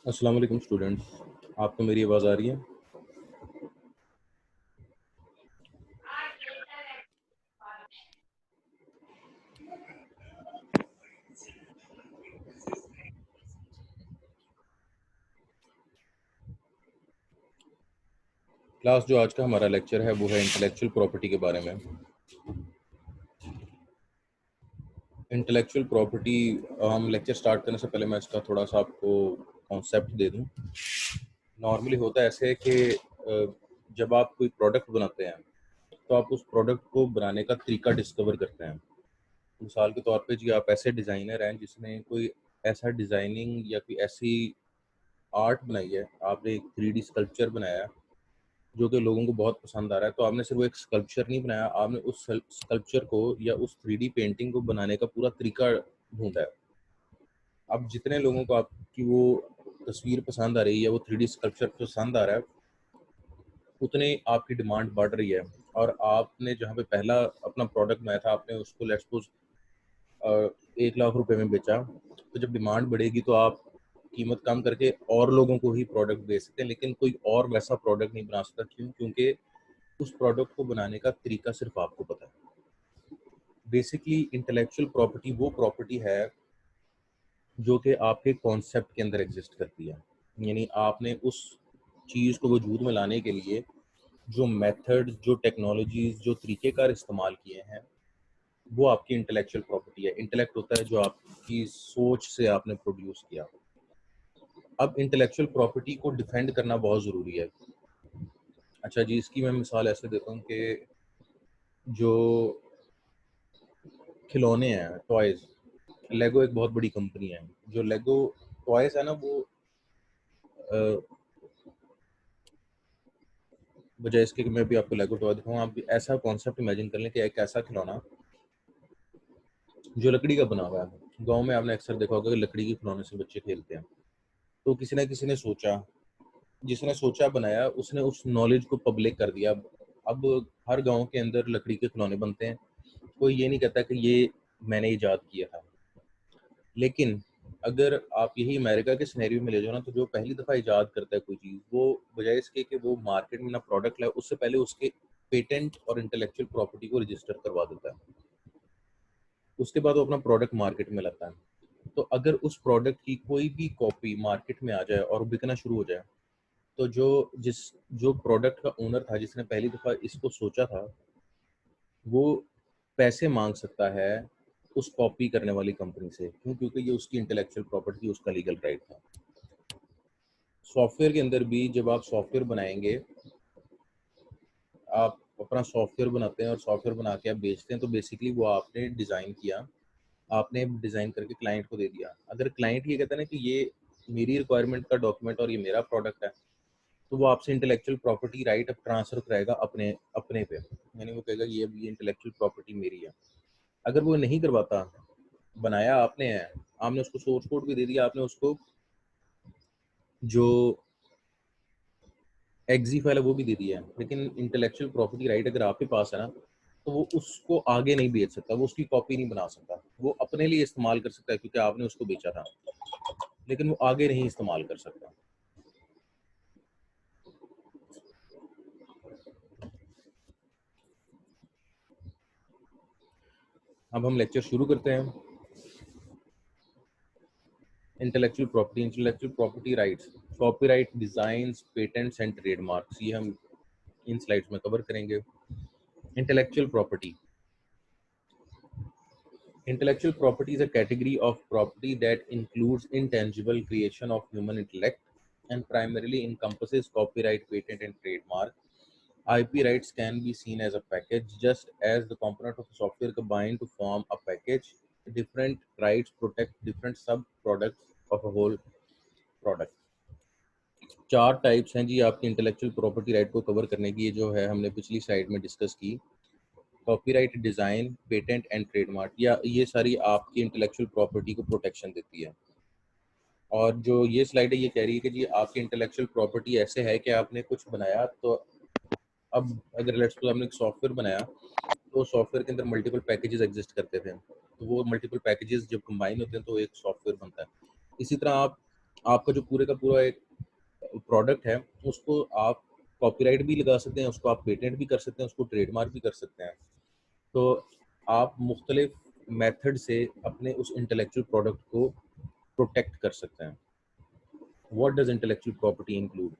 अस्सलाम वालेकुम स्टूडेंट्स, आपको मेरी आवाज़ आ रही है? क्लास जो आज का हमारा लेक्चर है वो है इंटेलेक्चुअल प्रॉपर्टी के बारे में। इंटेलेक्चुअल प्रॉपर्टी, हम लेक्चर स्टार्ट करने से पहले मैं इसका थोड़ा सा आपको कॉन्सेप्ट दे दूं। नॉर्मली होता है ऐसे कि जब आप कोई प्रोडक्ट बनाते हैं तो आप उस प्रोडक्ट को बनाने का तरीका डिस्कवर करते हैं। मिसाल के तौर पे जी आप ऐसे डिज़ाइनर हैं जिसने कोई ऐसा डिज़ाइनिंग या कोई ऐसी आर्ट बनाई है, आपने एक 3D स्कल्पचर बनाया है जो कि लोगों को बहुत पसंद आ रहा है, तो आपने सिर्फ वो एक स्कल्पचर नहीं बनाया, आपने उस स्कल्पचर को या उस 3D पेंटिंग को बनाने का पूरा तरीका ढूंढा है। अब जितने लोगों को आपकी वो तस्वीर पसंद आ रही है या वो 3D स्कल्पचर पसंद आ रहा है, उतने आपकी डिमांड बढ़ रही है। और आपने जहाँ पे पहला अपना प्रोडक्ट बनाया था, आपने उसको लेट्स सपोज 1 लाख रुपए में बेचा, तो जब डिमांड बढ़ेगी तो आप कीमत कम करके और लोगों को ही प्रोडक्ट बेच सकते हैं, लेकिन कोई और वैसा प्रोडक्ट नहीं बना सकता। क्यों? क्योंकि उस प्रोडक्ट को बनाने का तरीका सिर्फ आपको पता है। बेसिकली इंटेलेक्चुअल प्रॉपर्टी वो प्रॉपर्टी है जो कि आपके कॉन्सेप्ट के अंदर एग्जिस्ट करती है। यानी आपने उस चीज़ को वजूद में लाने के लिए जो मेथड, जो टेक्नोलॉजीज, जो तरीक़ेकार इस्तेमाल किए हैं, वो आपकी इंटेलेक्चुअल प्रॉपर्टी है। इंटेलेक्ट होता है जो आपकी सोच से आपने प्रोड्यूस किया। अब इंटेलेक्चुअल प्रॉपर्टी को डिफेंड करना बहुत ज़रूरी है। अच्छा जी, इसकी मैं मिसाल ऐसे देता हूँ कि जो खिलौने हैं, टॉयज़, लेगो एक बहुत बड़ी कंपनी है। जो लेगो टॉयज़ है ना, वो बजाय इसके कि मैं भी आपको लेगो टॉय दिखाऊँ, आप भी ऐसा कॉन्सेप्ट इमेजिन कर लें कि एक ऐसा खिलौना जो लकड़ी का बना हुआ है। गाँव में आपने अक्सर देखा होगा कि लकड़ी के खिलौने से बच्चे खेलते हैं। तो किसी न किसी ने सोचा, जिसने सोचा बनाया, उसने उस नॉलेज को पब्लिक कर दिया। अब हर गाँव के अंदर लकड़ी के खिलौने बनते हैं। कोई ये नहीं कहता कि ये मैंने ईजाद किया था। लेकिन अगर आप यही अमेरिका के सिनेरियो में ले जाओ ना, तो जो पहली दफ़ा ईजाद करता है कोई चीज़, वो बजाय इसके कि वो मार्केट में ना प्रोडक्ट लाए, उससे पहले उसके पेटेंट और इंटेलेक्चुअल प्रॉपर्टी को रजिस्टर करवा देता है। उसके बाद वो अपना प्रोडक्ट मार्केट में लाता है। तो अगर उस प्रोडक्ट की कोई भी कॉपी मार्केट में आ जाए और बिकना शुरू हो जाए, तो जो प्रोडक्ट का ओनर था, जिसने पहली दफ़ा इसको सोचा था, वो पैसे माँग सकता है उस कॉपी करने वाली कंपनी से। क्यों? क्योंकि ये उसकी इंटेलेक्चुअल प्रॉपर्टी, उसका लीगल राइट था। सॉफ्टवेयर के अंदर भी जब आप सॉफ्टवेयर बनाएँगे, आप अपना सॉफ्टवेयर बनाते हैं और सॉफ्टवेयर बना के आप बेचते हैं, तो बेसिकली वो आपने डिज़ाइन किया, आपने डिज़ाइन करके क्लाइंट को दे दिया। अगर क्लाइंट ये कहता है ना कि ये मेरी रिक्वायरमेंट का डॉक्यूमेंट और ये मेरा प्रोडक्ट है, तो वो आपसे इंटेलेक्चुअल प्रॉपर्टी राइट अब ट्रांसफ़र कराएगा अपने अपने पे। यानी वो कहेगा ये अब ये इंटेलेक्चुअल प्रॉपर्टी मेरी है। अगर वो नहीं करवाता, बनाया आपने है, आपने उसको सोर्स कोड भी दे दिया, आपने उसको जो एक्ज़ी फाइल है वो भी दे दिया है, लेकिन इंटेलेक्चुअल प्रॉपर्टी राइट अगर आपके पास है ना, तो वो उसको आगे नहीं बेच सकता, वो उसकी कॉपी नहीं बना सकता। वो अपने लिए इस्तेमाल कर सकता है क्योंकि आपने उसको बेचा था, लेकिन वो आगे नहीं इस्तेमाल कर सकता। अब हम लेक्चर शुरू करते हैं। Intellectual property rights, copyright, designs, patents and trademarks, ये हम इन स्लाइड्स में कवर करेंगे। Intellectual property, intellectual property is a category of property that includes intangible creation of human intellect and primarily encompasses copyright, patent, and trademark. IP rights can be seen as a package, just as the component of software combine to form a package. Different rights protect different sub-products of a whole product. 4 types हैं जी आपकी intellectual property right को cover करने की। ये जो है हमने पिछली स्लाइड में डिस्कस की। Copyright, design, patent and trademark, या ये सारी आपकी इंटेलेक्चुअल प्रॉपर्टी को प्रोटेक्शन देती है। और जो ये स्लाइड है ये कह रही है कि जी आपकी इंटेलेक्चुअल प्रॉपर्टी ऐसे है कि आपने कुछ बनाया, तो अब अगर लेट्स सपोज आपने एक सॉफ्टवेयर बनाया, तो सॉफ्टवेयर के अंदर मल्टीपल पैकेजेस एग्जिस्ट करते थे, तो वो मल्टीपल पैकेजेस जब कंबाइन होते हैं तो एक सॉफ्टवेयर बनता है। इसी तरह आपका जो पूरे का पूरा एक प्रोडक्ट है, उसको आप कॉपीराइट भी लगा सकते हैं, उसको आप पेटेंट भी कर सकते हैं, उसको ट्रेडमार्क भी कर सकते हैं। तो आप मुख्तलिफ मेथड से अपने उस इंटेलेक्चुअल प्रोडक्ट को प्रोटेक्ट कर सकते हैं। What does intellectual property include?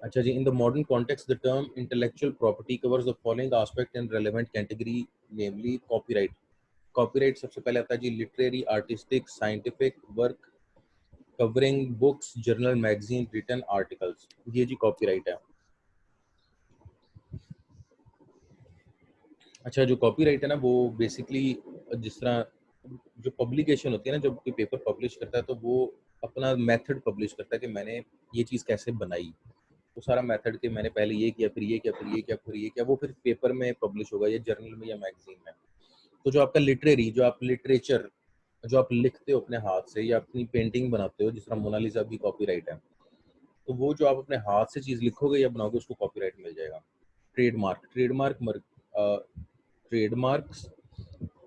अच्छा जी, in the modern context the term intellectual property covers the following aspect in relevant category, namely copyright. Copyright सबसे पहले आता है जी literary, artistic, scientific work covering books, journal, magazine, written articles, ये जी copyright है। अच्छा, जो कॉपीराइट है ना वो बेसिकली जिस तरह जो पब्लिकेशन होती है ना, जब कोई पेपर पब्लिश करता है तो वो अपना मेथड पब्लिश करता है कि मैंने ये चीज़ कैसे बनाई, वो सारा मेथड कि मैंने पहले ये किया, फिर ये किया, फिर ये किया, फिर ये किया, वो फिर पेपर में पब्लिश होगा या जर्नल में या मैगजीन में। तो जो आपका लिटरेरी, जो आप लिटरेचर जो आप लिखते हो अपने हाथ से या अपनी पेंटिंग बनाते हो, जिस तरह मोनालिसा भी कॉपीराइट है, तो वो जो आप अपने हाथ से चीज़ लिखोगे या बनाओगे उसको कॉपीराइट मिल जाएगा। Trademark, trademarks,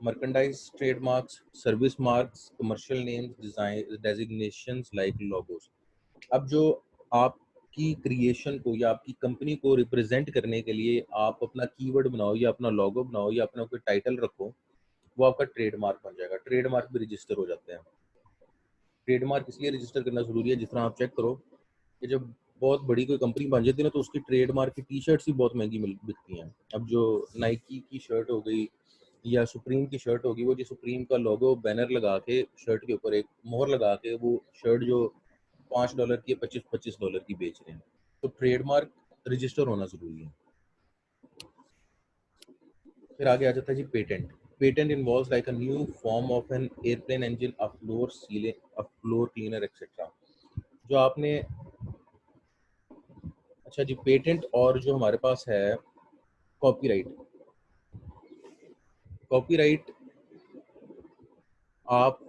merchandise trademarks, service marks, commercial names, design designations like logos। अब जो आपकी क्रिएशन को या आपकी कंपनी को रिप्रेजेंट करने के लिए आप अपना कीवर्ड बनाओ या अपना लोगो बनाओ या अपना कोई टाइटल रखो, वो आपका ट्रेडमार्क बन जाएगा। ट्रेडमार्क भी रजिस्टर हो जाते हैं। ट्रेडमार्क इसलिए रजिस्टर करना ज़रूरी है, जिस तरह आप चेक करो कि जब बहुत बड़ी कोई कंपनी बन जाती है ना, तो उसकी ट्रेडमार्क की टी शर्ट्स ही बहुत महंगी बिकती हैं। अब जो नाइकी की शर्ट हो गई या सुप्रीम की शर्ट होगी, वो जो सुप्रीम का लोगो बैनर लगा के शर्ट के ऊपर एक मोहर लगा के वो शर्ट जो $5 की 25-25 डॉलर की बेच रहे हैं। तो ट्रेडमार्क रजिस्टर होना ज़रूरी है। फिर आगे आ जाता है जी patent. Patent involves like a new form of an airplane engine, a floor ceiling, a floor cleaner etcetera. जो आपने अच्छा जी, पेटेंट और जो हमारे पास है कॉपीराइट। कॉपीराइट आप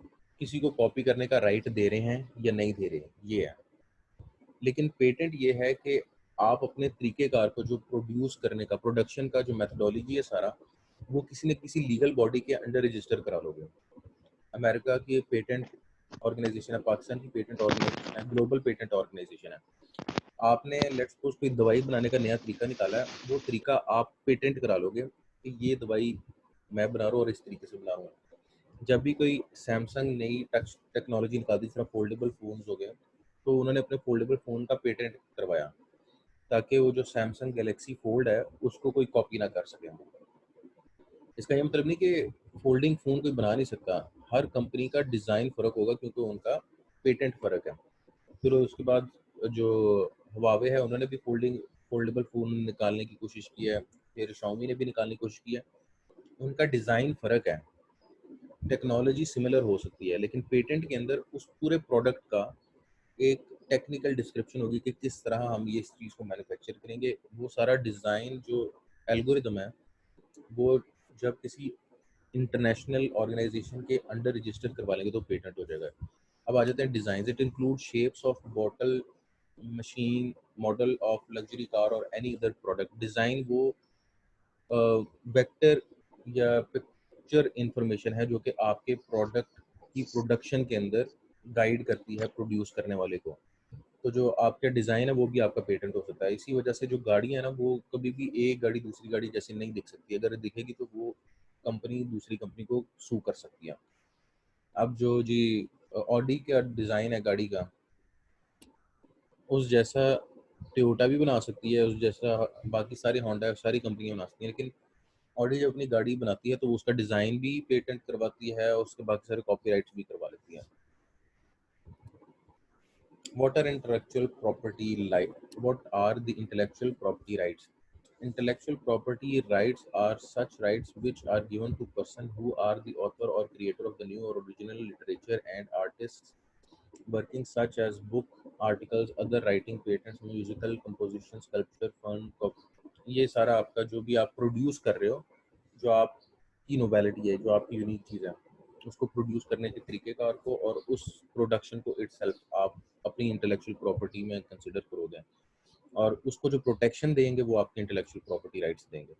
किसी को कॉपी करने का राइट दे रहे हैं या नहीं दे रहे हैं, ये है। लेकिन पेटेंट ये है कि आप अपने तरीक़ेकार को जो प्रोड्यूस करने का, प्रोडक्शन का जो मेथोडोलॉजी है सारा, वो किसी न किसी लीगल बॉडी के अंडर रजिस्टर करा लोगे। अमेरिका की पेटेंट ऑर्गेनाइजेशन है, पाकिस्तान की पेटेंट ऑर्गेनाइजेशन है, ग्लोबल पेटेंट ऑर्गेनाइजेशन है। आपने लेट्स सपोज कोई दवाई बनाने का नया तरीका निकाला है, वो तरीका आप पेटेंट करा लोगे कि ये दवाई मैं बना रहा हूँ और इस तरीके से बना रहा हूँ। जब भी कोई सैमसंग नई टच टेक्नोलॉजी निकालती, जिस तरह फोल्डेबल फ़ोन्स हो गए, तो उन्होंने अपने फोल्डेबल फ़ोन का पेटेंट करवाया ताकि वो जो सैमसंग गैलेक्सी फोल्ड है उसको कोई कॉपी ना कर सके। इसका ये मतलब नहीं कि फोल्डिंग फ़ोन कोई बना नहीं सकता, हर कंपनी का डिज़ाइन फ़र्क होगा क्योंकि उनका पेटेंट फ़र्क है। फिर उसके बाद जो हुआवे है, उन्होंने भी फोल्डेबल फ़ोन निकालने की कोशिश की है, फिर शाओमी ने भी निकालने की कोशिश की है। उनका डिज़ाइन फ़र्क है, टेक्नोलॉजी सिमिलर हो सकती है, लेकिन पेटेंट के अंदर उस पूरे प्रोडक्ट का एक टेक्निकल डिस्क्रिप्शन होगी कि किस तरह हम ये इस चीज़ को मैन्युफैक्चर करेंगे। वो सारा डिज़ाइन जो एल्गोरिदम है, वो जब किसी इंटरनेशनल ऑर्गेनाइजेशन के अंडर रजिस्टर करवा लेंगे तो पेटेंट हो जाएगा। अब आ जाते हैं design. It include shapes of bottle, machine, model of luxury car और एनी अदर प्रोडक्ट। डिज़ाइन वो वेक्टर या पिक्चर इंफॉर्मेशन है जो कि आपके प्रोडक्ट की प्रोडक्शन के अंदर गाइड करती है प्रोड्यूस करने वाले को। तो जो आपका डिज़ाइन है वो भी आपका पेटेंट हो सकता है। इसी वजह से जो गाड़ियाँ हैं ना, वो कभी भी एक गाड़ी दूसरी गाड़ी जैसी नहीं दिख सकती। अगर दिखेगी तो वो कंपनी दूसरी कंपनी को सू कर सकती है। अब जो जी ऑडी का डिज़ाइन है गाड़ी का, उस जैसा टोयोटा भी बना सकती है, उस जैसा बाकी सारी होंडा सारी कंपनियां बना सकती हैं, लेकिन ऑडी जब अपनी गाड़ी बनाती है तो उसका डिज़ाइन भी पेटेंट करवाती है और उसके बाकी सारे कॉपीराइट्स भी करवा लेती है। What are intellectual property like? What are the intellectual property rights? Intellectual property rights are such rights which are given to person who are the author or creator of the new or original literature and artists working such as book, articles, other writing, patents, musical composition, sculpture, fund, ये सारा आपका जो भी आप produce कर रहे हो, जो आपकी नोवेलिटी है, जो आपकी यूनिक चीज़ है, उसको प्रोड्यूस करने के तरीक़ेकार को और उस प्रोडक्शन को इटसेल्फ आप अपनी इंटेलेक्चुअल प्रॉपर्टी में कंसिडर करोगे और उसको जो प्रोटेक्शन देंगे वो आपके इंटेलेक्चुअल प्रॉपर्टी राइट्स देंगे।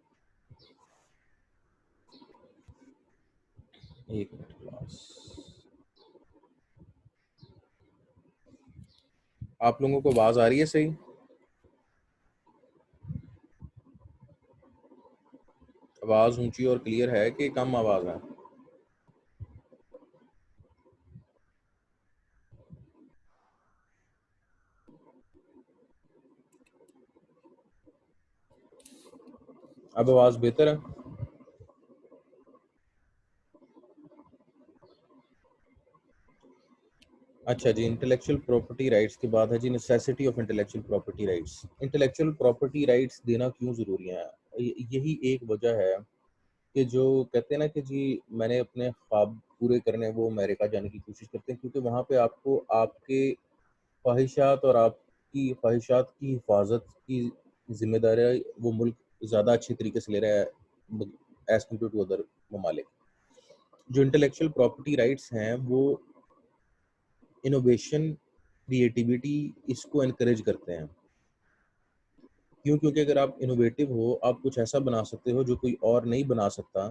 एक मिनट क्लास। आप लोगों को आवाज़ आ रही है सही? आवाज़ ऊंची और क्लियर है कि कम आवाज़ है? अब आवाज़ बेहतर है? अच्छा जी, इंटेलेक्चुअल प्रॉपर्टी राइट्स के बाद है जी necessity of intellectual property rights. Intellectual property rights देना क्यों ज़रूरी है? यही एक वजह है कि जो कहते हैं ना कि जी मैंने अपने ख्वाब पूरे करने हैं, वो अमेरिका जाने की कोशिश करते हैं क्योंकि वहाँ पे आपको आपके ख्वाहिशात और आपकी ख्वाहिशात की हिफाजत की ज़िम्मेदारी वो मुल्क ज़्यादा अच्छे तरीके से ले रहा है एज़ कम्पेयर टू अदर ममालिक। जो इंटेलेक्चुअल प्रॉपर्टी राइट्स हैं वो इनोवेशन, क्रिएटिविटी इसको एनकरेज करते हैं। क्यों? क्योंकि अगर आप इनोवेटिव हो, आप कुछ ऐसा बना सकते हो जो कोई और नहीं बना सकता,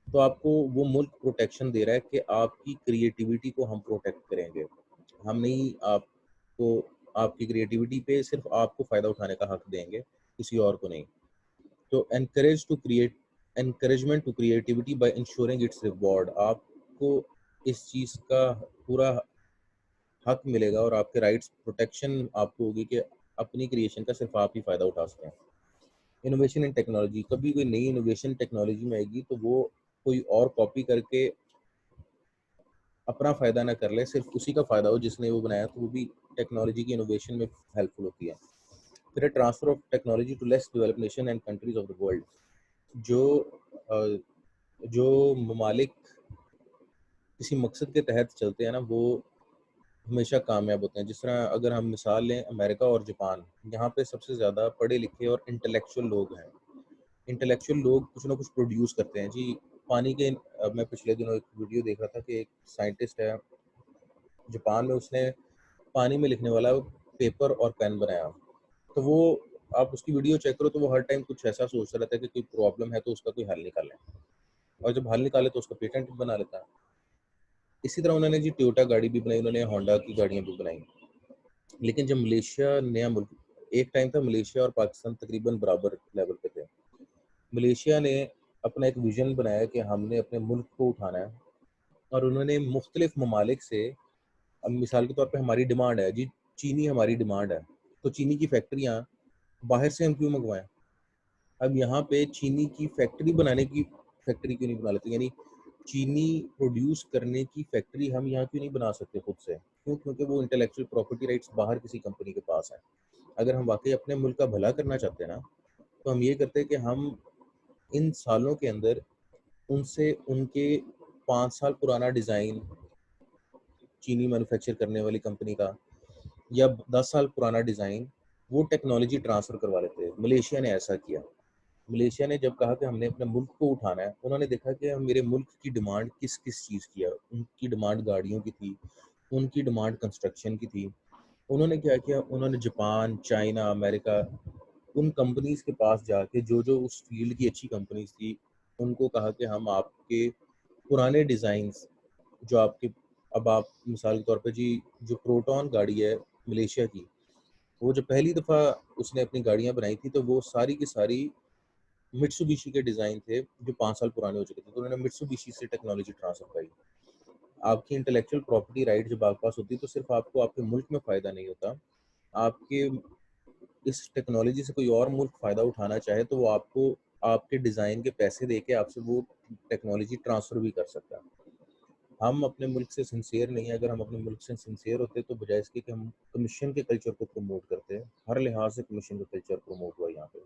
तो आपको वो मुल्क प्रोटेक्शन दे रहा है कि आपकी क्रिएटिविटी को हम प्रोटेक्ट करेंगे। हम नहीं आपको आपकी क्रिएटिविटी पे सिर्फ़ आपको फ़ायदा उठाने का हक देंगे, किसी और को नहीं। तो encouragement to creativity by insuring its reward आपको इस चीज़ का पूरा हक मिलेगा और आपके राइट्स प्रोटेक्शन आपको होगी कि अपनी क्रिएशन का सिर्फ आप ही फ़ायदा उठा सकें। इनोवेशन इन टेक्नोलॉजी कभी कोई नई इनोवेशन टेक्नोलॉजी में आएगी तो वो कोई और कॉपी करके अपना फ़ायदा ना कर ले, सिर्फ उसी का फ़ायदा हो जिसने वो बनाया, तो वो भी टेक्नोलॉजी की इनोवेशन में हेल्पफुल होती है। फिर है transfer of technology to less developed nation and countries of the world. जो अ, जो ममालिक किसी मकसद के तहत चलते हैं ना, वो हमेशा कामयाब होते हैं। जिस तरह अगर हम मिसाल लें अमेरिका और जापान, यहाँ पे सबसे ज़्यादा पढ़े-लिखे और इंटेलेक्चुअल लोग हैं। इंटेलेक्चुअल लोग कुछ ना कुछ प्रोड्यूस करते हैं जी। पानी के मैं पिछले दिनों एक वीडियो देख रहा था कि एक साइंटिस्ट है जापान में, उसने पानी में लिखने वाला पेपर और पेन बनाया। तो वो आप उसकी वीडियो चेक करो तो वो हर टाइम कुछ ऐसा सोचता रहता है कि कोई प्रॉब्लम है तो उसका कोई हल निकालें, और जब हल निकाले तो उसका पेटेंट बना लेता है। इसी तरह उन्होंने जी टोयोटा गाड़ी भी बनाई, उन्होंने होंडा की गाड़ियाँ भी बनाई। लेकिन जब मलेशिया नया मुल्क, एक टाइम था मलेशिया और पाकिस्तान तकरीबन बराबर लेवल पे थे। मलेशिया ने अपना एक विज़न बनाया कि हमने अपने मुल्क को उठाना है, और उन्होंने मुख्तलिफ ममालिक से, अब मिसाल के तौर पे हमारी डिमांड है जी, चीनी हमारी डिमांड है, तो चीनी की फैक्ट्रियाँ बाहर से हम क्यों मंगवाएँ? अब यहाँ पे चीनी की फैक्ट्री बनाने की फैक्ट्री क्यों नहीं बना लेते? यानी चीनी प्रोड्यूस करने की फैक्ट्री हम यहाँ क्यों नहीं बना सकते खुद से? क्यों? क्योंकि वो इंटेलेक्चुअल प्रॉपर्टी राइट्स बाहर किसी कंपनी के पास है। अगर हम वाक़ई अपने मुल्क का भला करना चाहते हैं ना, तो हम ये करते हैं कि हम इन सालों के अंदर उनसे उनके 5 साल पुराना डिज़ाइन चीनी मैन्युफैक्चर करने वाली कंपनी का, या 10 साल पुराना डिज़ाइन, वो टेक्नोलॉजी ट्रांसफ़र करवा लेते हैं। मलेशिया ने ऐसा किया। मलेशिया ने जब कहा कि हमने अपने मुल्क को उठाना है, उन्होंने देखा कि मेरे मुल्क की डिमांड किस-किस चीज़ की है। उनकी डिमांड गाड़ियों की थी, उनकी डिमांड कंस्ट्रक्शन की थी। उन्होंने क्या किया, उन्होंने जापान, चाइना, अमेरिका, उन कंपनीज़ के पास जाके जो-जो उस फ़ील्ड की अच्छी कंपनीज़ थी, उनको कहा कि हम आपके पुराने डिज़ाइन्स जो आपके, अब आप मिसाल के तौर पे जी, जो प्रोटॉन गाड़ी है मलेशिया की, वो जब पहली दफ़ा उसने अपनी गाड़ियाँ बनाई थी, तो वो सारी की सारी मित्सुबिशी के डिज़ाइन थे, जो 5 साल पुराने हो चुके थे। तो उन्होंने मित्सुबिशी से टेक्नोलॉजी ट्रांसफ़र कराई। आपकी इंटेलेक्चुअल प्रॉपर्टी राइट जब आपके पास होती है, तो सिर्फ़ आपको आपके मुल्क में फ़ायदा नहीं होता। आपके इस टेक्नोलॉजी से कोई और मुल्क फ़ायदा उठाना चाहे, तो वो आपको आपके डिज़ाइन के पैसे देके आपसे वो टेक्नोलॉजी ट्रांसफ़र भी कर सकता है। हम अपने मुल्क से सिंसियर नहीं हैं। अगर हम अपने मुल्क से सिंसियर होते, तो बजाय इसके कि हम कमीशन के कल्चर को प्रमोट करते हैं, हर लिहाज से कमीशन का कल्चर प्रमोट हुआ यहाँ पे।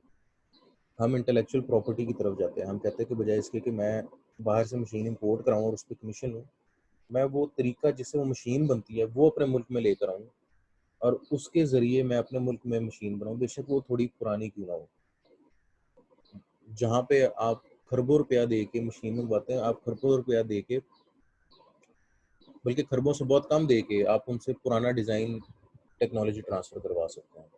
हम इंटेलेक्चुअल प्रॉपर्टी की तरफ जाते हैं। हम कहते हैं कि बजाय इसके कि मैं बाहर से मशीन इंपोर्ट कराऊँ और उस पे कमीशन लूँ, मैं वो तरीका जिससे वो मशीन बनती है, वो अपने मुल्क में लेकर आऊँ और उसके ज़रिए मैं अपने मुल्क में मशीन बनाऊँ, बेशक वो थोड़ी पुरानी क्यों ना हो। जहाँ पे आप खरबों रुपया दे के मशीन मंगवाते हैं, आप खरबों रुपया दे के बल्कि खरबों से बहुत कम दे के आप उनसे पुराना डिज़ाइन टेक्नोलॉजी ट्रांसफ़र करवा सकते हैं।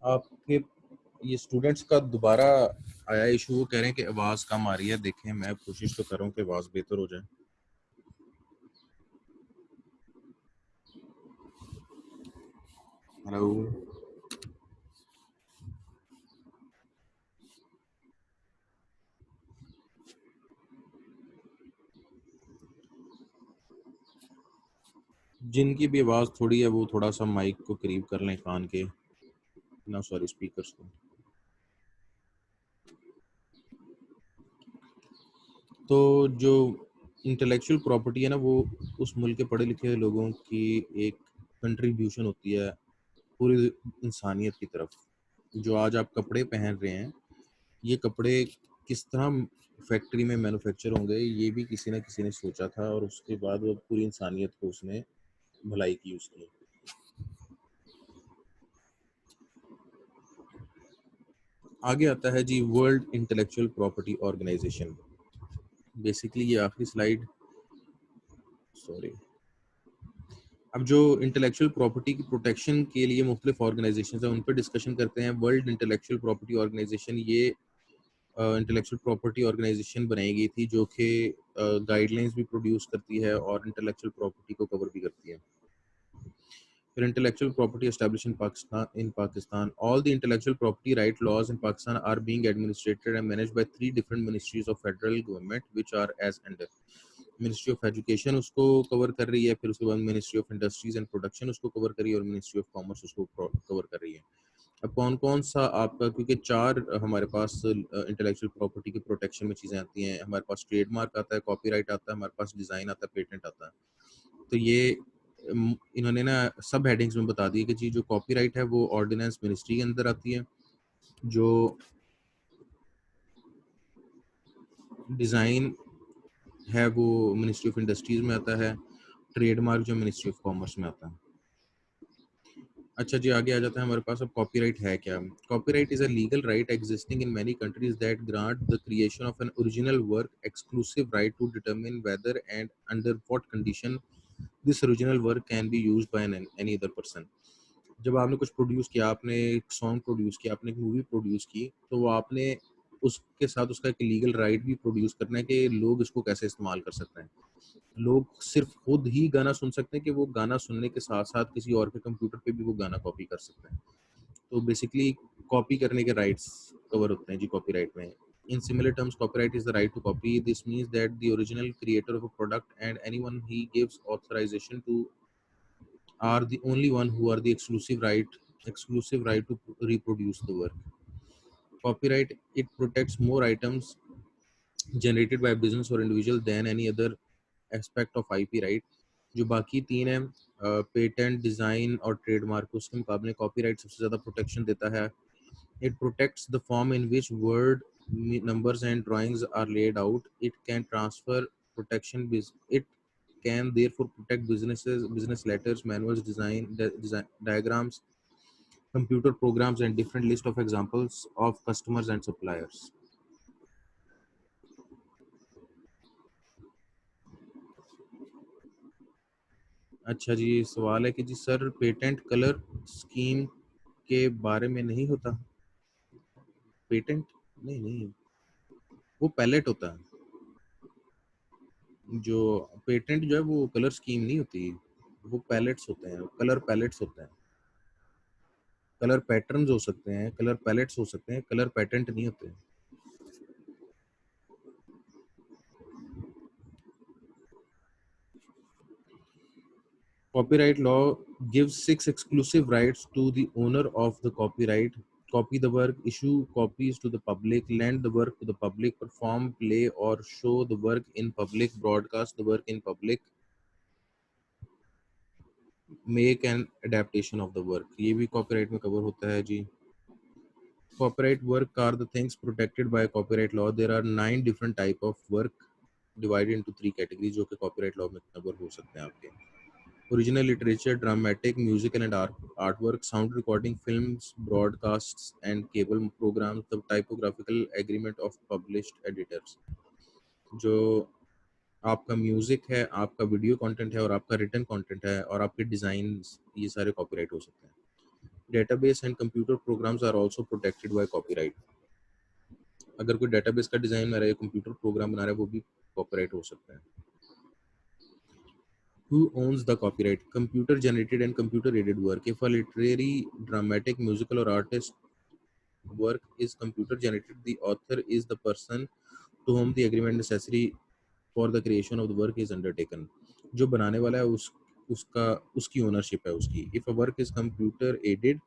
आपके ये स्टूडेंट्स का दोबारा आया इशू, वो कह रहे हैं कि आवाज़ कम आ रही है। देखें, मैं कोशिश तो कर रहा हूँ कि आवाज़ बेहतर हो जाए। हेलो। जिनकी भी आवाज़ थोड़ी है वो थोड़ा सा माइक को करीब कर लें कान के, ना सॉरी स्पीकर्स को। तो जो इंटेलेक्चुअल प्रॉपर्टी है ना, वो उस मुल्क के पढ़े लिखे लोगों की एक कंट्रीब्यूशन होती है पूरी इंसानियत की तरफ। जो आज आप कपड़े पहन रहे हैं, ये कपड़े किस तरह फैक्ट्री में मैन्युफैक्चर होंगे, ये भी किसी न किसी ने सोचा था, और उसके बाद वो पूरी इंसानियत को उसने भलाई की उसकी। आगे आता है जी world intellectual property organization. Basically ये आखिरी स्लाइड, सॉरी। अब जो इंटेलेक्चुअल प्रॉपर्टी की प्रोटेक्शन के लिए मुख्तलिफ ऑर्गेनाइजेशन है, उन पर डिस्कशन करते हैं। वर्ल्ड इंटेलेक्चुअल प्रॉपर्टी ऑर्गेनाइजेशन, ये इंटेलेक्चुअल प्रॉपर्टी ऑर्गेनाइजेशन बनाई गई थी जो कि गाइडलाइंस भी प्रोड्यूस करती है और इंटेलेक्चुअल प्रॉपर्टी को कवर भी करती है। फिर intellectual property established in Pakistan. All the intellectual property right laws in Pakistan are being administered and managed by three different ministries of federal government, which are as under. Ministry of education उसको cover कर रही है, फिर उसके बाद ministry of industries and production उसको cover कर रही है, और मिनिस्ट्री ऑफ कॉमर्स उसको कवर कर रही है। अब कौन कौन सा आपका, क्योंकि चार हमारे पास इंटेलेक्चुअल प्रॉपर्टी की प्रोटेक्शन में चीज़ें आती हैं। हमारे पास ट्रेडमार्क आता है, कॉपीराइट आता है, हमारे पास डिज़ाइन आता है, पेटेंट आता है। तो ये इन्होंने ना सब हेडिंग्स में बता दिया कि जी जो कॉपीराइट है वो ऑर्डिनेंस मिनिस्ट्री के अंदर आती है, जो डिज़ाइन है वो मिनिस्ट्री ऑफ इंडस्ट्रीज में आता है, ट्रेडमार्क जो मिनिस्ट्री ऑफ कॉमर्स में आता है। अच्छा जी, आगे आ जाता है हमारे पास। अब कॉपीराइट है क्या? Copyright is a legal right existing in many countries that grant the creation of an original work exclusive right to determine whether and under what condition this original work can be used by any other person. जब आपने कुछ produce किया, आपने एक song produce किया, आपने एक movie produce की, तो वो आपने उसके साथ उसका एक लीगल राइट भी प्रोड्यूस करना है कि लोग इसको कैसे इस्तेमाल कर सकते हैं। लोग सिर्फ खुद ही गाना सुन सकते हैं कि वो गाना सुनने के साथ साथ किसी और के कंप्यूटर पे भी वो गाना कॉपी कर सकते हैं। तो बेसिकली कॉपी करने के राइट्स कवर होते हैं जी कॉपीराइट में। In similar terms, copyright is the right to copy. This means that the original creator of a product and anyone he gives authorization to are the only one who are the exclusive right to reproduce the work. Copyright, it protects more items generated by a business or individual than any other aspect of IP right. जो बाकी तीन है, patent, design और trademark, उसके मुकाबले copyright सबसे ज़्यादा protection देता है। It protects the form in which word, numbers and drawings are laid out. It can transfer protection. It can therefore protect business letters, manuals, design diagrams, computer programs, and different list of examples of customers and suppliers. अच्छा जी, ये सवाल है कि जी sir patent colour scheme के बारे में नहीं होता। पेटेंट नहीं नहीं, वो पैलेट होता है। जो पेटेंट जो है वो कलर स्कीम नहीं होती, वो पैलेट्स होते हैं, कलर पैलेट्स होते हैं। कलर पैटर्न्स हो सकते हैं, कलर पैलेट्स हो सकते हैं, कलर पेटेंट नहीं होते। Copyright law gives 6 exclusive rights to the owner of the copyright: copy the work, issue copies to the public, lend the work to the public, perform, play or show the work in public, broadcast the work in public, make an adaptation of the work। ये भी copyright में cover होता है जी। Copyright work are the things protected by copyright law. There are 9 different type of work divided into 3 categories जो कि copyright law में cover हो सकते हैं आपके। original literature, dramatic, musical and artwork, sound recording, films, broadcasts and cable programs, the typographical agreement of published editors. जो आपका music है, आपका वीडियो कंटेंट है और आपका रिटन कंटेंट है और आपके डिजाइन्स, ये सारे कॉपीराइट हो सकते हैं. Database and computer programs are also protected by copyright. अगर कोई डेटाबेस का डिजाइन बना रहा है, कंप्यूटर प्रोग्राम बना रहा है, वो भी कॉपीराइट हो सकता है. Who owns the copyright? Computer generated and computer aided work. If a literary, dramatic, musical, or artist work is computer generated, the author is the person to whom the agreement necessary for the creation of the work is undertaken. जो बनाने वाला है उसका उसकी ownership है उसकी. If a work is computer aided,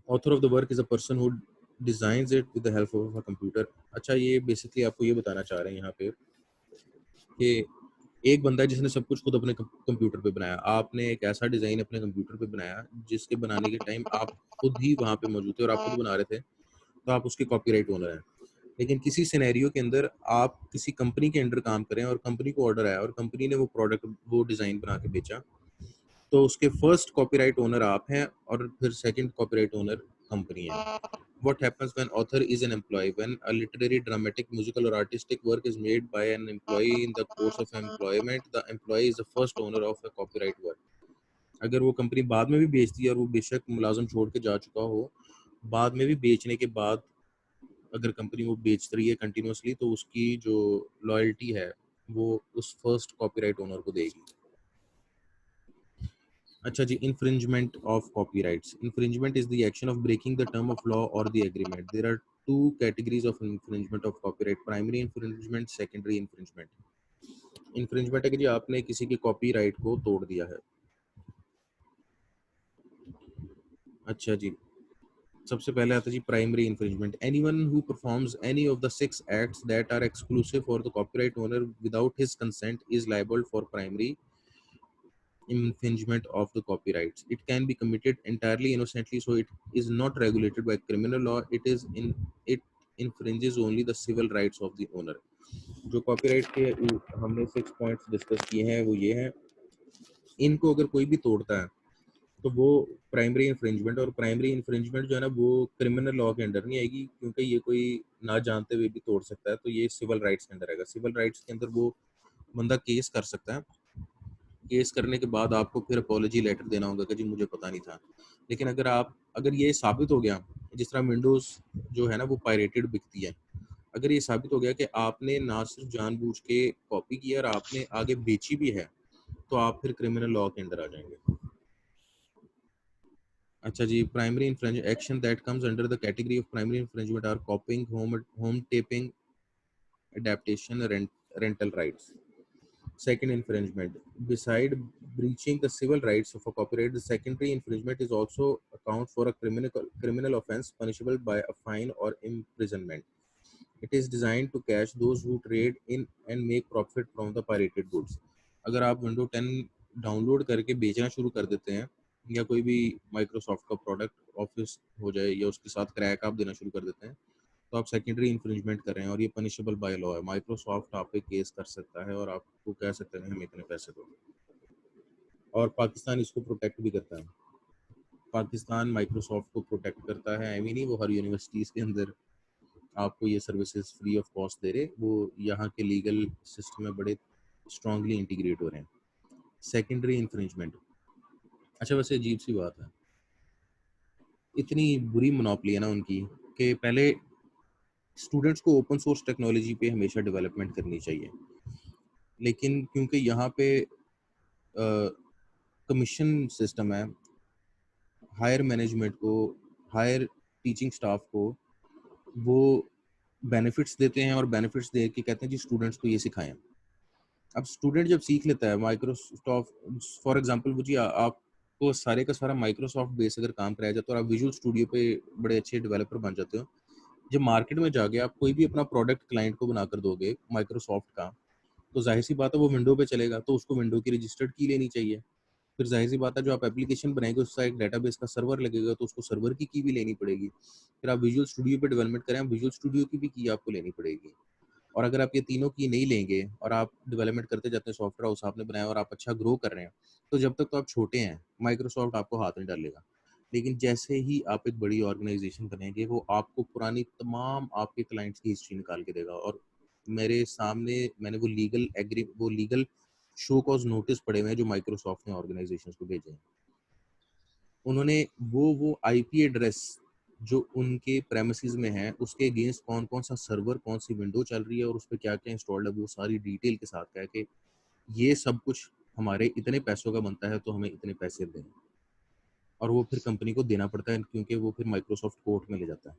author of the work is a person who designs it with the help of a computer. अच्छा, ये बेसिकली आपको ये बताना चाह रहे हैं यहाँ पे कि एक बंदा है जिसने सब कुछ खुद अपने कंप्यूटर पे बनाया. आपने एक ऐसा डिजाइन अपने कंप्यूटर पे बनाया जिसके बनाने के टाइम आप खुद ही वहां पे मौजूद थे और आप खुद बना रहे थे, तो आप उसके कॉपीराइट ओनर हैं. लेकिन किसी सिनेरियो के अंदर आप किसी कंपनी के अंडर काम करें और कंपनी को ऑर्डर आया और कंपनी ने वो प्रोडक्ट, वो डिजाइन बना के बेचा, तो उसके फर्स्ट कॉपीराइट ओनर आप हैं और फिर सेकंड कॉपीराइट ओनर कंपनी है. What happens when author is an employee? When a literary, dramatic, musical, or artistic work is made by an employee in the course of employment, the employee is the first owner of a copyright work. अगर वो company बाद में भी बेचती है और वो बेशक मुलाजम छोड़ के जा चुका हो, बाद में भी बेचने के बाद अगर कंपनी वो बेच रही है कंटिन्यूसली, तो उसकी जो लॉयल्टी है वो उस फर्स्ट कॉपीराइट ओनर को देगी. अच्छा जी, infringement of copyrights. Infringement is the action of breaking the term of law और the agreement. There are two categories of infringement of copyright: primary infringement, secondary infringement. Infringement है कि जी आपने किसी के कॉपीराइट को तोड़ दिया है. अच्छा जी, सबसे पहले आता है जी primary infringement. Anyone who performs any of the 6 acts that are exclusive for the copyright owner without his consent is liable for primary infringement of the copyrights. It can be committed entirely innocently, so it is not regulated by criminal law. It infringes only the civil rights of the owner. जो copyright के हमने 6 points discuss किए हैं वो ये हैं. इनको अगर कोई भी तोड़ता है तो वो प्राइमरी इन्फ्रिंजमेंट, और प्राइमरी इन्फ्रिंजमेंट जो है ना वो क्रिमिनल लॉ के अंडर नहीं आएगी, क्योंकि ये कोई ना जानते हुए भी तोड़ सकता है, तो ये सिविल राइट्स के अंदर आएगा. सिविल राइट्स के अंदर वो बंदा केस कर सकता है. केस करने के बाद आपको फिर अपॉलॉजी लेटर देना होगा कि जी मुझे पता नहीं था. लेकिन अगर ये साबित हो गया, जिस तरह विंडोज जो है ना वो पायरेटेड बिकती है, अगर ये साबित हो गया कि आपने ना सिर्फ जानबूझ के कॉपी किया और आपने आगे बेची भी है, तो आप फिर क्रिमिनल लॉ के अंदर आ जाएंगे. अच्छा जी, primary infringement action that comes under the category of primary infringement are copying, home taping, adaptation, rental rights. Second infringement. Beside breaching the civil rights of a copyright, the secondary infringement is also account for a criminal offense punishable by a fine or imprisonment. It is designed to catch those who trade in and make profit from the pirated goods. अगर आप window 10 download करके बेचना शुरू कर देते हैं, या कोई भी माइक्रोसॉफ्ट का प्रोडक्ट ऑफिस हो जाए या उसके साथ क्रैक आप देना शुरू कर देते हैं, तो आप सेकेंडरी इन्फ्रिंजमेंट कर रहे हैं और ये पनिशेबल बाय लॉ है. माइक्रोसॉफ्ट आप पे केस कर सकता है और आपको कह सकते हैं हमें इतने पैसे दो. और पाकिस्तान इसको प्रोटेक्ट भी करता है. पाकिस्तान माइक्रोसॉफ्ट को प्रोटेक्ट करता है. आई मीन नहीं, वो हर यूनिवर्सिटीज़ के अंदर आपको ये सर्विसेज फ्री ऑफ कॉस्ट दे रहे, वो यहाँ के लीगल सिस्टम में बड़े स्ट्रांगली इंटीग्रेट हो रहे हैं. Secondary infringement. अच्छा, वैसे अजीब सी बात है, इतनी बुरी मोनोपोली है ना उनकी कि पहले स्टूडेंट्स को ओपन सोर्स टेक्नोलॉजी पे हमेशा डेवलपमेंट करनी चाहिए, लेकिन क्योंकि यहाँ पे कमीशन सिस्टम है, हायर मैनेजमेंट को, हायर टीचिंग स्टाफ को वो बेनिफिट्स देते हैं और बेनिफिट्स दे के कहते हैं जी स्टूडेंट्स को ये सिखाएं. अब स्टूडेंट जब सीख लेता है माइक्रोसॉफ्ट फॉर एग्जांपल, वो जी आपको सारे का सारा माइक्रोसॉफ्ट बेस अगर काम कराया जाए तो आप विजुअल स्टूडियो पे बड़े अच्छे डेवलपर बन जाते हो. जब मार्केट में जाके आप कोई भी अपना प्रोडक्ट क्लाइंट को बनाकर दोगे माइक्रोसॉफ्ट का, तो जाहिर सी बात है वो विंडो पे चलेगा, तो उसको विंडो की रजिस्टर्ड की लेनी चाहिए. फिर जाहिर सी बात है जो आप एप्लीकेशन बनाएंगे उसका एक डेटाबेस का सर्वर लगेगा, तो उसको सर्वर की भी लेनी पड़ेगी. फिर आप विजुअल स्टूडियो पे डेवलपमेंट करें, विजुअल स्टूडियो की भी की आपको लेनी पड़ेगी. और अगर आप ये तीनों की नहीं लेंगे और आप डेवलपमेंट करते जाते हैं, सॉफ्टवेयर हाउस आपने बनाया और आप अच्छा ग्रो कर रहे हैं, तो जब तक तो आप छोटे हैं, माइक्रोसॉफ्ट आपको हाथ नहीं डालेगा। लेकिन जैसे ही आप एक बड़ी ऑर्गेनाइज़ेशन बनेंगे, वो आपको पुरानी तमाम आपके क्लाइंट्स की हिस्ट्री निकाल के देगा। और मेरे सामने मैंने वो लीगल शो कॉज़ नोटिस पड़े हुए हैं जो माइक्रोसॉफ्ट ने ऑर्गेनाइज़ेशंस को भेजे हैं। उन्होंने वो आईपी एड्रेस जो उनके प्रेमिसेस में है, उसके अगेंस्ट कौन-कौन सा सर्वर, कौन सी विंडो चल रही है और उसपे क्या-क्या इंस्टॉल्ड है, वो सारी डिटेल के साथ कहा कि ये सब कुछ हमारे इतने पैसों का बनता है, तो हमें इतने पैसे दें। और वो फिर कंपनी को देना पड़ता है क्योंकि वो फिर माइक्रोसॉफ्ट कोर्ट में ले जाता है।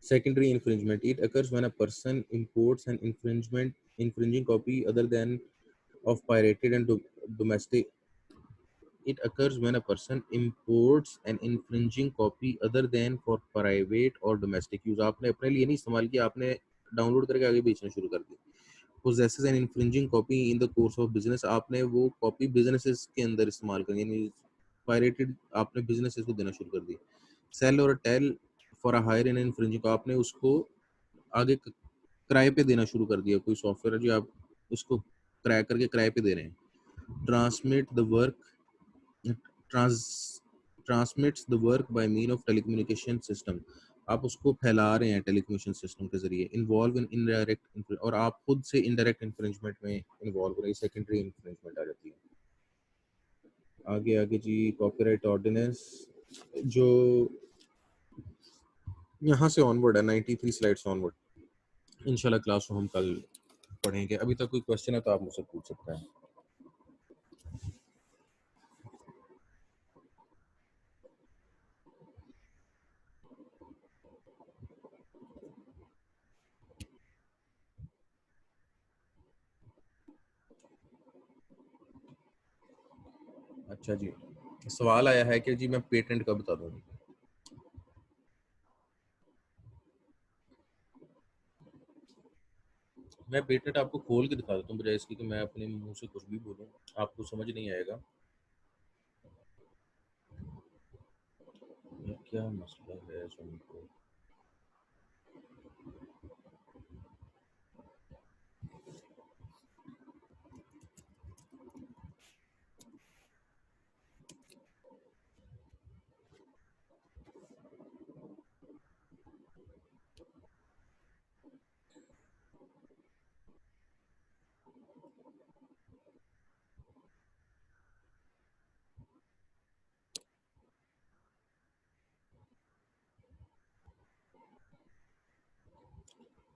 Secondary infringement. It occurs when a person imports an infringing copy other than of pirated and domestic. It occurs when a person imports an infringing copy other than for private or domestic use. आपने अपने लिए नहीं इस्तेमाल किया, आपने download करके आगे बेचना शुरू कर दी। Possesses an infringing copy in the course of business. आपने वो कॉपी बिजनेसेस के अंदर इस्तेमाल करी, यानी पायरेटेड आपने बिजनेसेस को देना शुरू कर दी। Sell or tell for a hire in infringing, आपने उसको आगे किराए पे देना शुरू कर दिया। कोई सॉफ्टवेयर है जो आप उसको क्रैक करके किराए पे दे रहे हैं। Transmit the work trans transmits the work by mean of telecommunication system, आप उसको फैला रहे हैं टेलीकम्युनिकेशन सिस्टम के जरिए। इन्वॉल्व इन इनडायरेक्ट, और आप खुद से इनडायरेक्ट इन्फ्रिंजमेंट में इन्वॉल्व हो रही, सेकेंडरी इन्फ्रिंजमेंट आ जाती है। आगे आगे जी, कॉपीराइट ऑर्डिनेंस जो यहाँ से ऑनवर्ड है, 93 स्लाइड्स ऑनवर्ड। इंशाल्लाह क्लास को हम कल पढ़ेंगे। अभी तक कोई क्वेश्चन है तो आप मुझसे पूछ सकते हैं। अच्छा जी, सवाल आया है कि जी मैं पेटेंट कब बता दूँ? मैं पेटेंट आपको खोल के दिखा देता हूँ, बजाय इसके कि मैं अपने मुँह से कुछ भी बोलूँ, आपको समझ नहीं आएगा। ये क्या मसला है सुनको?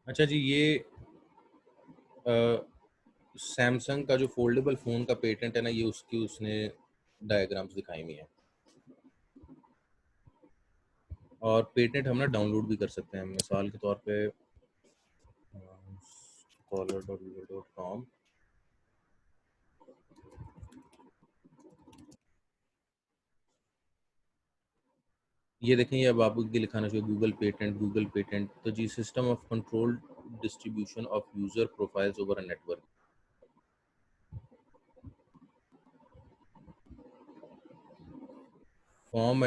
अच्छा जी, ये सैमसंग का जो फोल्डेबल फ़ोन का पेटेंट है ना, ये उसकी उसने डायग्राम्स दिखाई हुई हैं। और पेटेंट हम ना डाउनलोड भी कर सकते हैं। मिसाल के तौर पे scholar.google.com, ये देखें, ये अब आपको ये लिखाना चाहिए गूगल पेटेंट। तो जी, system of control distribution of user profiles over a network. From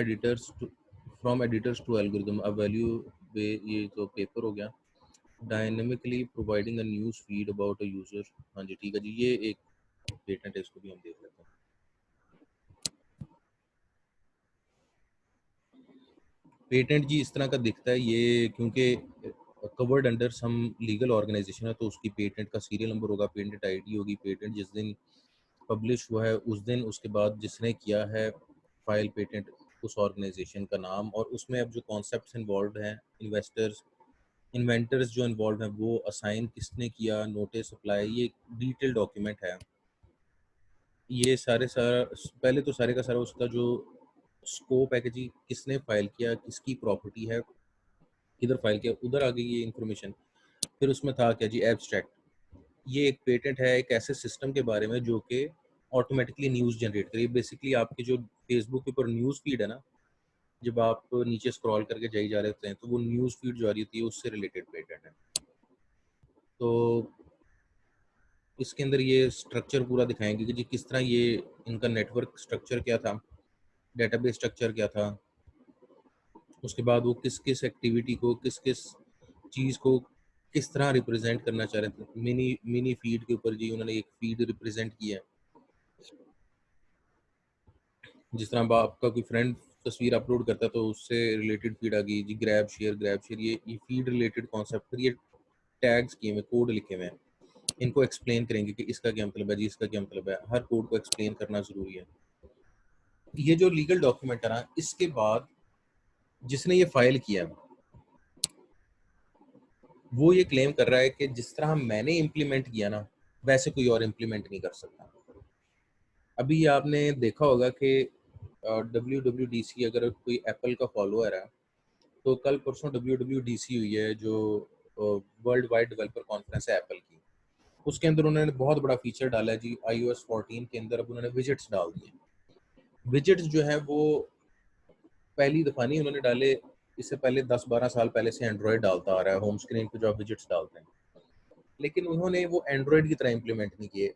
editors to algorithm, अब वैल्यू ये तो पेपर हो गया। Dynamically providing a news feed about a user. हाँ जी, ठीक है जी, ये एक पेटेंट है, इसको भी हम देख लेते हैं। पेटेंट जी इस तरह का दिखता है ये, क्योंकि covered under some legal organisation है, तो उसकी पेटेंट का सीरियल नंबर होगा, पेटेंट आईडी होगी, पेटेंट जिस दिन पब्लिश हुआ है उस दिन, उसके बाद जिसने किया है फाइल पेटेंट, उस ऑर्गेनाइजेशन का नाम, और उसमें अब जो कॉन्सेप्ट्स इन्वॉल्व हैं, इन्वेस्टर्स इन्वेंटर्स जो इन्वॉल्व हैं, वो असाइन किसने किया, नोटिस अप्लाई, ये डिटेल डॉक्यूमेंट है। ये सारा पहले तो सारे का सारा उसका जो स्कोप है कि जी किसने फाइल किया, किसकी प्रॉपर्टी है, किधर फाइल किया, उधर आ गई ये इन्फॉर्मेशन। फिर उसमें था क्या जी, एब्स्ट्रैक्ट। ये एक पेटेंट है एक ऐसे सिस्टम के बारे में जो कि ऑटोमेटिकली न्यूज़ जनरेट करे। बेसिकली आपकी जो फेसबुक के ऊपर न्यूज़ फीड है ना, जब आप नीचे स्क्रॉल करके जाई जा रहे होते हैं, तो वो न्यूज़ फीड जो आ रही होती है उससे रिलेटेड पेटेंट है। तो इसके अंदर ये स्ट्रक्चर पूरा दिखाएंगे कि जी किस तरह ये इनका नेटवर्क स्ट्रक्चर क्या था, डेटाबेस स्ट्रक्चर क्या था, उसके बाद वो किस किस एक्टिविटी को, किस किस चीज़ को किस तरह रिप्रेजेंट करना चाह रहे थे। मिनी मिनी फीड के ऊपर जी उन्होंने एक फीड रिप्रेजेंट किया है। जिस तरह अब आपका कोई फ्रेंड तस्वीर अपलोड करता है तो उससे रिलेटेड फीड आ गई जी, ग्रैब शेयर ये फीड रिलेटेड कॉन्सेप्ट। फिर ये टैग्स किए हुए, कोड लिखे हुए हैं, इनको एक्सप्लेन करेंगे कि इसका क्या मतलब है जी, इसका क्या मतलब है। हर कोड को एक्सप्लेन करना जरूरी है। ये जो लीगल डॉक्यूमेंट है ना, इसके बाद जिसने ये फाइल किया वो ये क्लेम कर रहा है कि जिस तरह मैंने इम्प्लीमेंट किया ना, वैसे कोई और इम्प्लीमेंट नहीं कर सकता। अभी आपने देखा होगा कि WWDC, अगर कोई एप्पल का फॉलोअर है तो कल परसों WWDC हुई है, जो वर्ल्ड वाइड डेवलपर कॉन्फ्रेंस है एप्पल की। उसके अंदर उन्होंने बहुत बड़ा फीचर डाला है जी, iOS 14 के अंदर अब उन्होंने विजेट्स डाल दिए। विजेट्स जो है वो पहली दफ़ा नहीं उन्होंने डाले, इससे पहले 10-12 साल पहले से एंड्रॉयड डालता आ रहा है होम स्क्रीन पे जो आप विजेट्स डालते हैं, लेकिन उन्होंने वो एंड्रॉयड की तरह इम्प्लीमेंट नहीं किए।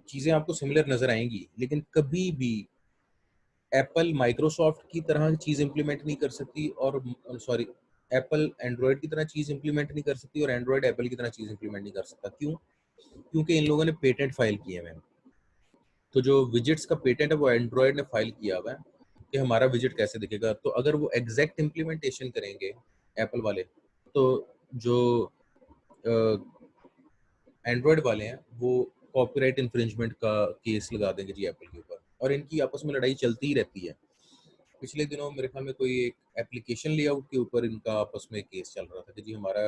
चीज़ें आपको सिमिलर नज़र आएंगी, लेकिन कभी भी एप्पल माइक्रोसॉफ्ट की तरह चीज़ इम्प्लीमेंट नहीं कर सकती, और सॉरी, एप्पल एंड्रॉयड की तरह चीज़ इम्प्लीमेंट नहीं कर सकती और एंड्रॉयड एप्पल की तरह चीज़ इम्प्लीमेंट नहीं कर सकता। क्यों? क्योंकि इन लोगों ने पेटेंट फाइल किए हुए हैं। तो जो विजेट्स का पेटेंट है वो एंड्रॉयड ने फाइल किया हुआ है कि हमारा विजेट कैसे दिखेगा। तो अगर वो एग्जैक्ट इम्प्लीमेंटेशन करेंगे एप्पल वाले, तो जो एंड्रॉयड वाले हैं वो कॉपीराइट इन्फ्रिंजमेंट का केस लगा देंगे जी एप्पल के ऊपर, और इनकी आपस में लड़ाई चलती ही रहती है। पिछले दिनों मेरे ख्याल में कोई एक एप्लीकेशन लेआउट के ऊपर इनका आपस में केस चल रहा था कि जी हमारा,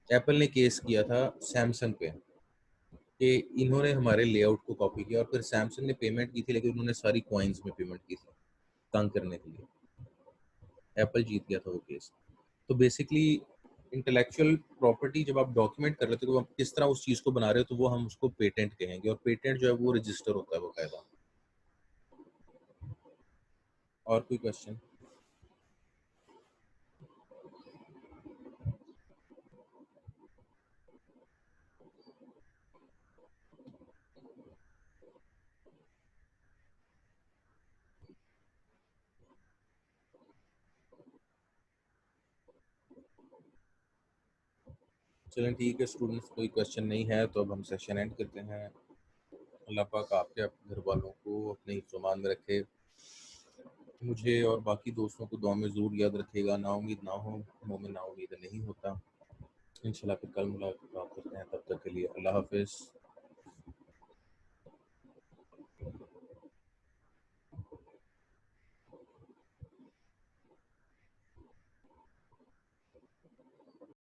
एप्पल ने केस किया था सैमसंग पे कि इन्होंने हमारे लेआउट को कॉपी किया, और फिर सैमसंग ने पेमेंट की थी, लेकिन उन्होंने सारी कॉइन्स में पेमेंट की थी तंग करने के लिए। एप्पल जीत गया था वो केस। तो बेसिकली इंटेलेक्चुअल प्रॉपर्टी जब आप डॉक्यूमेंट कर रहे हो तो आप किस तरह उस चीज़ को बना रहे हो, तो वो हम उसको पेटेंट कहेंगे, और पेटेंट जो है वो रजिस्टर होता है बाकायदा। और कोई क्वेश्चन? चलें ठीक है स्टूडेंट्स, कोई क्वेश्चन नहीं है तो अब हम सेशन एंड करते हैं। अल्लाह पाक आपके घर वालों को अपने हिफ्ज़-ओ-मान में रखे। मुझे और बाकी दोस्तों को दुआ में ज़रूर याद रखिएगा। नाउम्मीद ना हो, मोमिन नाउम्मीद नहीं होता। इंशाल्लाह फिर कल मुलाकात करते हैं, तब तक के लिए अल्लाह हाफ़िज़।